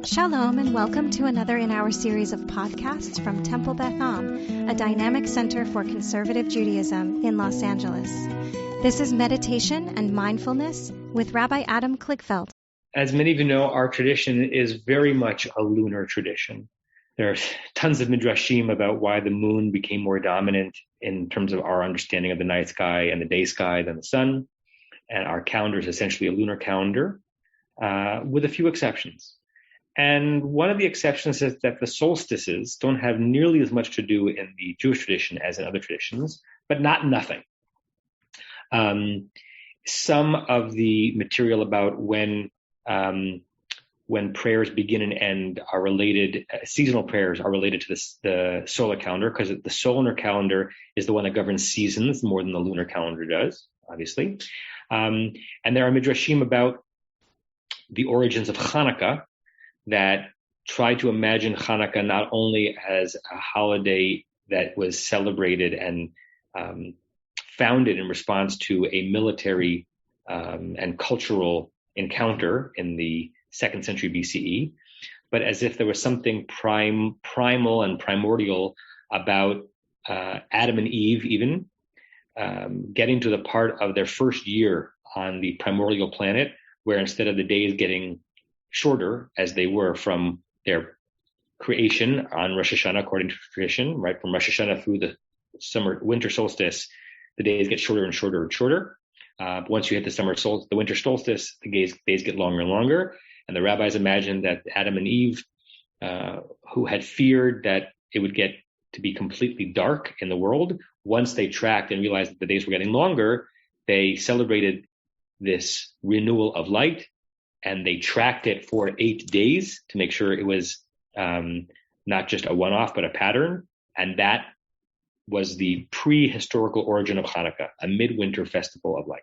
Shalom and welcome to another in our series of podcasts from Temple Beth Am, a dynamic center for conservative Judaism in Los Angeles. This is Meditation and Mindfulness with Rabbi Adam Kligfeld. As many of you know, our tradition is very much a lunar tradition. There are tons of midrashim about why the moon became more dominant in terms of our understanding of the night sky and the day sky than the sun. And our calendar is essentially a lunar calendar, with a few exceptions. And one of the exceptions is that the solstices don't have nearly as much to do in the Jewish tradition as in other traditions, but not nothing. Some of the material about when prayers begin and end are related, seasonal prayers are related to the solar calendar, because the solar calendar is the one that governs seasons more than the lunar calendar does, obviously. And there are midrashim about the origins of Hanukkah that try to imagine Hanukkah not only as a holiday that was celebrated and founded in response to a military and cultural encounter in the 2nd century BCE, but as if there was something primal and primordial about Adam and Eve even getting to the part of their first year on the primordial planet, where instead of the days getting shorter as they were from their creation on Rosh Hashanah, according to tradition, right? From Rosh Hashanah through the winter solstice, the days get shorter and shorter and shorter. Once you hit the winter solstice, the days get longer and longer. And the rabbis imagined that Adam and Eve, who had feared that it would get to be completely dark in the world, once they tracked and realized that the days were getting longer, they celebrated this renewal of light. And they tracked it for 8 days to make sure it was not just a one-off, but a pattern. And that was the prehistorical origin of Hanukkah, a midwinter festival of light.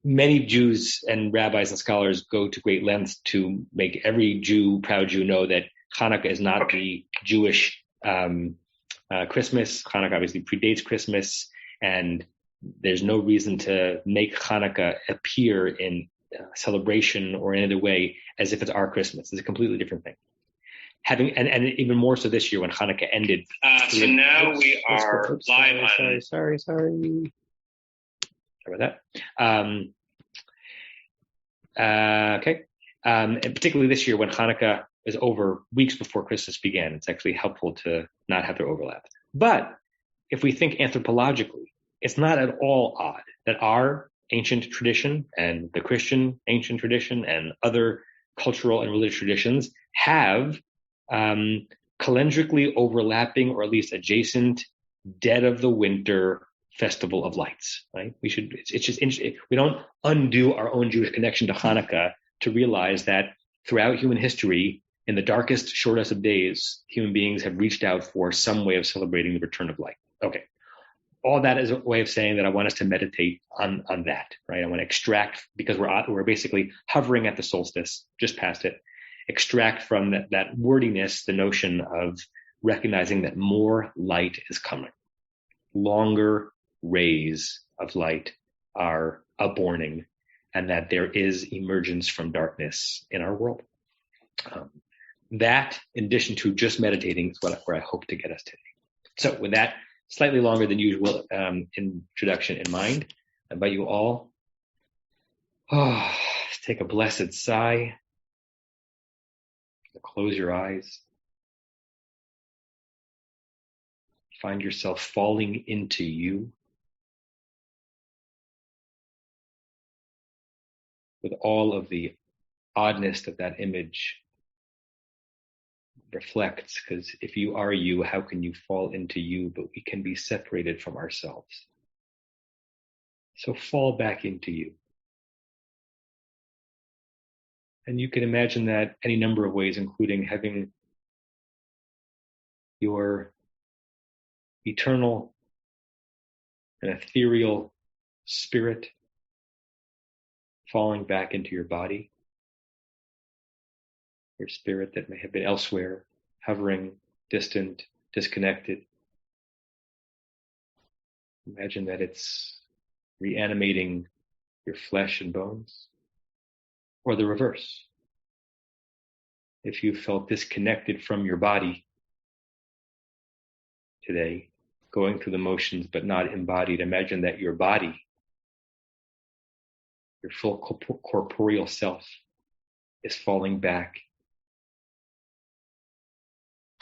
Many Jews and rabbis and scholars go to great lengths to make every proud Jew, know that Hanukkah is not the Jewish Christmas. Hanukkah obviously predates Christmas, and there's no reason to make Hanukkah appear in celebration or in any other way as if it's our Christmas. It's a completely different thing. And even more so this year when Hanukkah ended. So now we are live on. Sorry about that. Okay. And particularly this year when Hanukkah is over weeks before Christmas began, it's actually helpful to not have to overlap. But if we think anthropologically, it's not at all odd that our ancient tradition and the Christian ancient tradition and other cultural and religious traditions have calendrically overlapping or at least adjacent dead of the winter festival of lights, right? It's just interesting. We don't undo our own Jewish connection to Hanukkah to realize that throughout human history, in the darkest, shortest of days, human beings have reached out for some way of celebrating the return of light. Okay. All that is a way of saying that I want us to meditate on that, right? I want to extract, because we're basically hovering at the solstice, just past it, extract from that wordiness the notion of recognizing that more light is coming. Longer rays of light are upborning, and that there is emergence from darkness in our world. That, in addition to just meditating, is where I hope to get us today. So with that slightly longer than usual introduction in mind, I invite you all to take a blessed sigh, close your eyes, find yourself falling into you with all of the oddness that image reflects, because if you are you, how can you fall into you? But we can be separated from ourselves. So fall back into you. And you can imagine that any number of ways, including having your eternal and ethereal spirit falling back into your body. Your spirit that may have been elsewhere, hovering, distant, disconnected. Imagine that it's reanimating your flesh and bones, or the reverse, If you felt disconnected from your body today, going through the motions but not embodied, imagine that your body, your full corporeal self, is falling back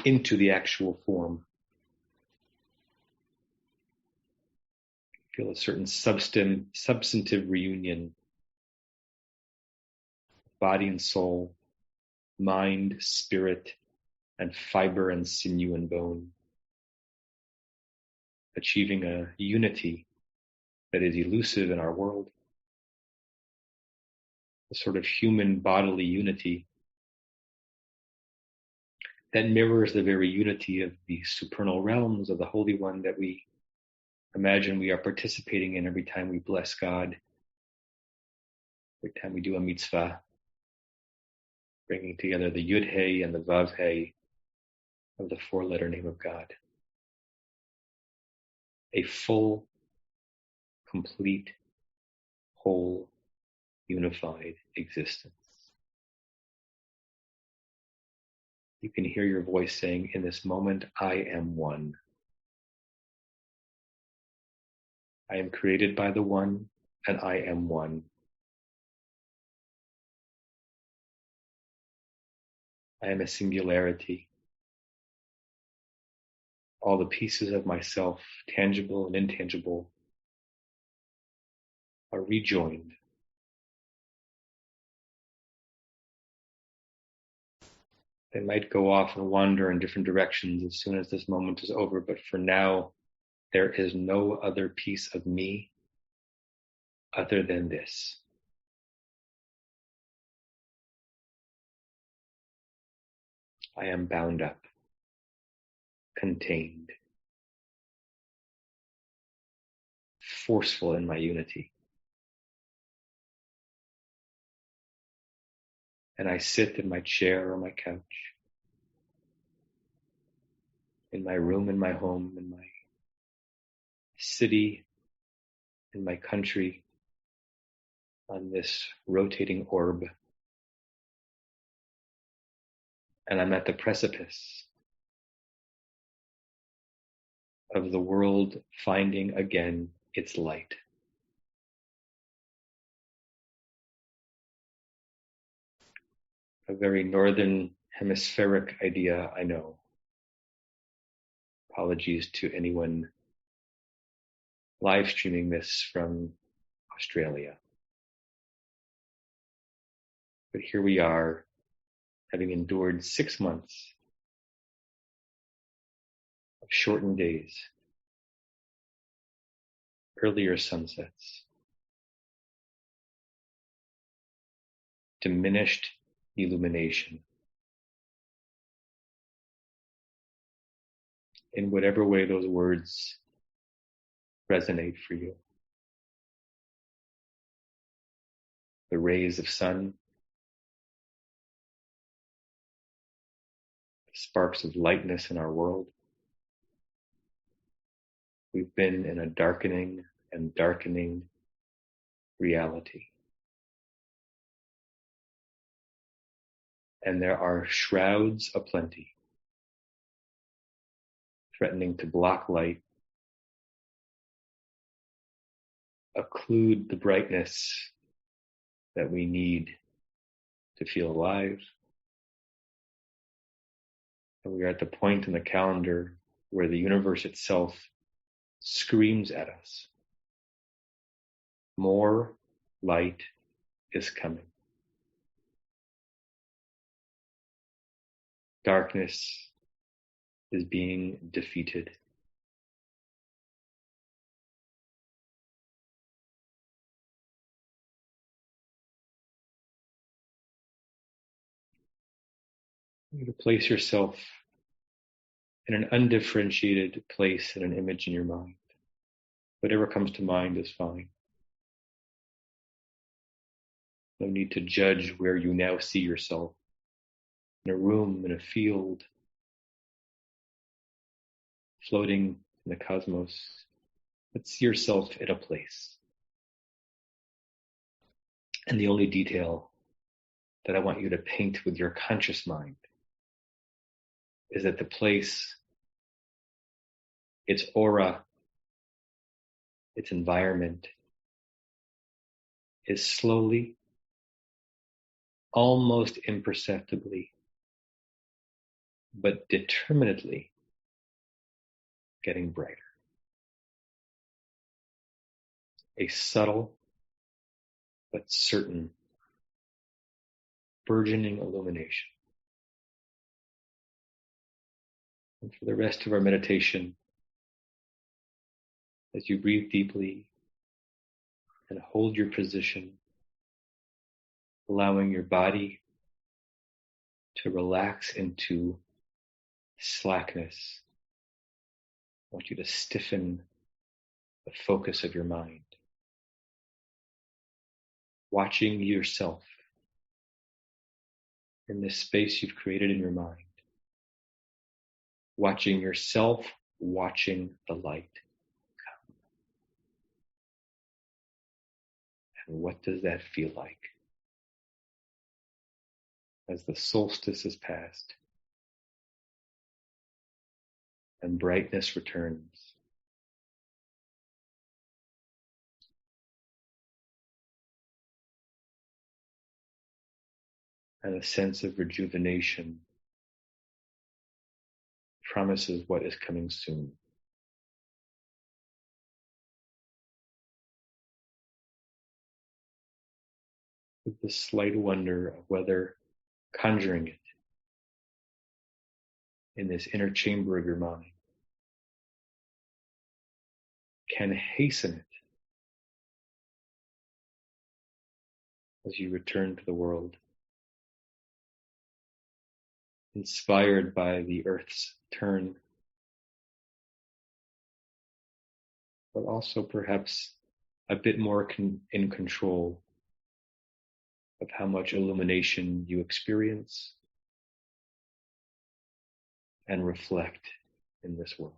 into the actual form. Feel a certain substantive reunion, body and soul, mind, spirit, and fiber and sinew and bone, achieving a unity that is elusive in our world, a sort of human bodily unity that mirrors the very unity of the supernal realms of the Holy One that we imagine we are participating in every time we bless God, every time we do a mitzvah, bringing together the Yud-He and the Vav-He of the four-letter name of God. A full, complete, whole, unified existence. You can hear your voice saying, in this moment, I am one. I am created by the One, and I am one. I am a singularity. All the pieces of myself, tangible and intangible, are rejoined. They might go off and wander in different directions as soon as this moment is over, but for now, there is no other piece of me other than this. I am bound up, contained, forceful in my unity. And I sit in my chair or my couch, in my room, in my home, in my city, in my country, on this rotating orb. And I'm at the precipice of the world finding again its light. A very northern hemispheric idea, I know. Apologies to anyone live streaming this from Australia. But here we are, having endured 6 months of shortened days, earlier sunsets, diminished illumination. In whatever way those words resonate for you. The rays of sun, the sparks of lightness in our world. We've been in a darkening and darkening reality. And there are shrouds aplenty, threatening to block light, occlude the brightness that we need to feel alive. And we are at the point in the calendar where the universe itself screams at us. More light is coming. Darkness is being defeated. You need to place yourself in an undifferentiated place and an image in your mind. Whatever comes to mind is fine. No need to judge where you now see yourself. In a room, in a field, floating in the cosmos. But see yourself at a place. And the only detail that I want you to paint with your conscious mind is that the place, its aura, its environment is slowly, almost imperceptibly, but determinedly getting brighter. A subtle but certain burgeoning illumination. And for the rest of our meditation, as you breathe deeply and hold your position, allowing your body to relax into slackness, I want you to stiffen the focus of your mind. Watching yourself in this space you've created in your mind. Watching yourself, watching the light come. And what does that feel like? As the solstice has passed and brightness returns. And a sense of rejuvenation promises what is coming soon. With the slight wonder of whether conjuring it in this inner chamber of your mind can hasten it as you return to the world, inspired by the earth's turn, but also perhaps a bit more in control of how much illumination you experience and reflect in this world.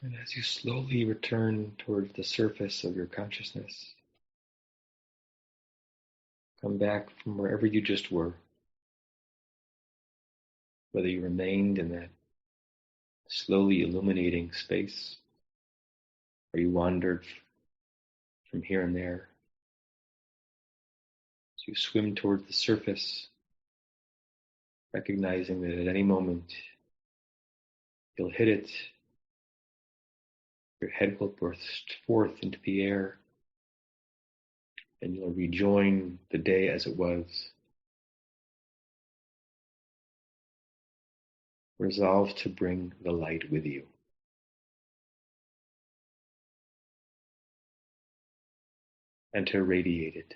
And as you slowly return towards the surface of your consciousness, come back from wherever you just were, whether you remained in that slowly illuminating space, or you wandered from here and there. As you swim towards the surface, recognizing that at any moment you'll hit it, your head will burst forth into the air, and you'll rejoin the day as it was. Resolve to bring the light with you. And to radiate it.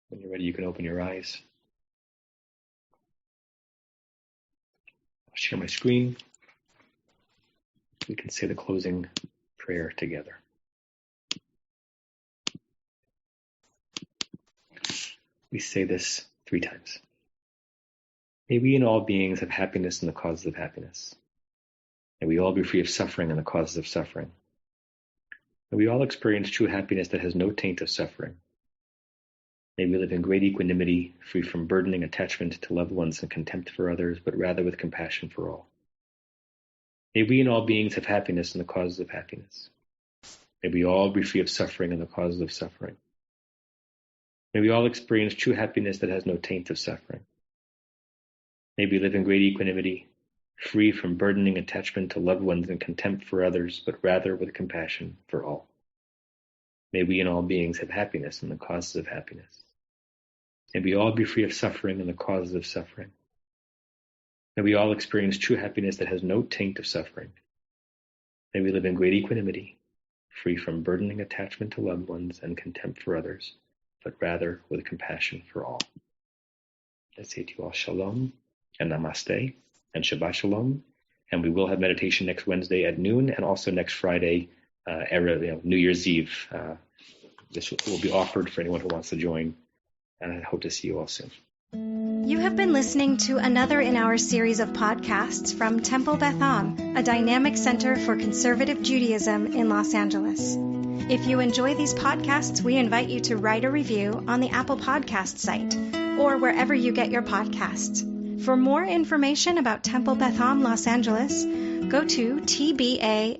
When you're ready, you can open your eyes. I'll share my screen. We can say the closing prayer together. We say this 3 times. May we and all beings have happiness and the causes of happiness. May we all be free of suffering and the causes of suffering. May we all experience true happiness that has no taint of suffering. May we live in great equanimity, free from burdening attachment to loved ones and contempt for others, but rather with compassion for all. May we and all beings have happiness and the causes of happiness. May we all be free of suffering and the causes of suffering. May we all experience true happiness that has no taint of suffering. May we live in great equanimity, free from burdening attachment to loved ones and contempt for others, but rather with compassion for all. May we and all beings have happiness and the causes of happiness. May we all be free of suffering and the causes of suffering. May we all experience true happiness that has no taint of suffering. May we live in great equanimity, free from burdening attachment to loved ones and contempt for others, but rather with compassion for all. I say to you all shalom and namaste and Shabbat shalom. And we will have meditation next Wednesday at noon and also next Friday, New Year's Eve. This will be offered for anyone who wants to join. And I hope to see you all soon. You have been listening to another in our series of podcasts from Temple Beth Am, a dynamic center for conservative Judaism in Los Angeles. If you enjoy these podcasts, we invite you to write a review on the Apple Podcast site or wherever you get your podcasts. For more information about Temple Beth Am Los Angeles, go to tbala.org.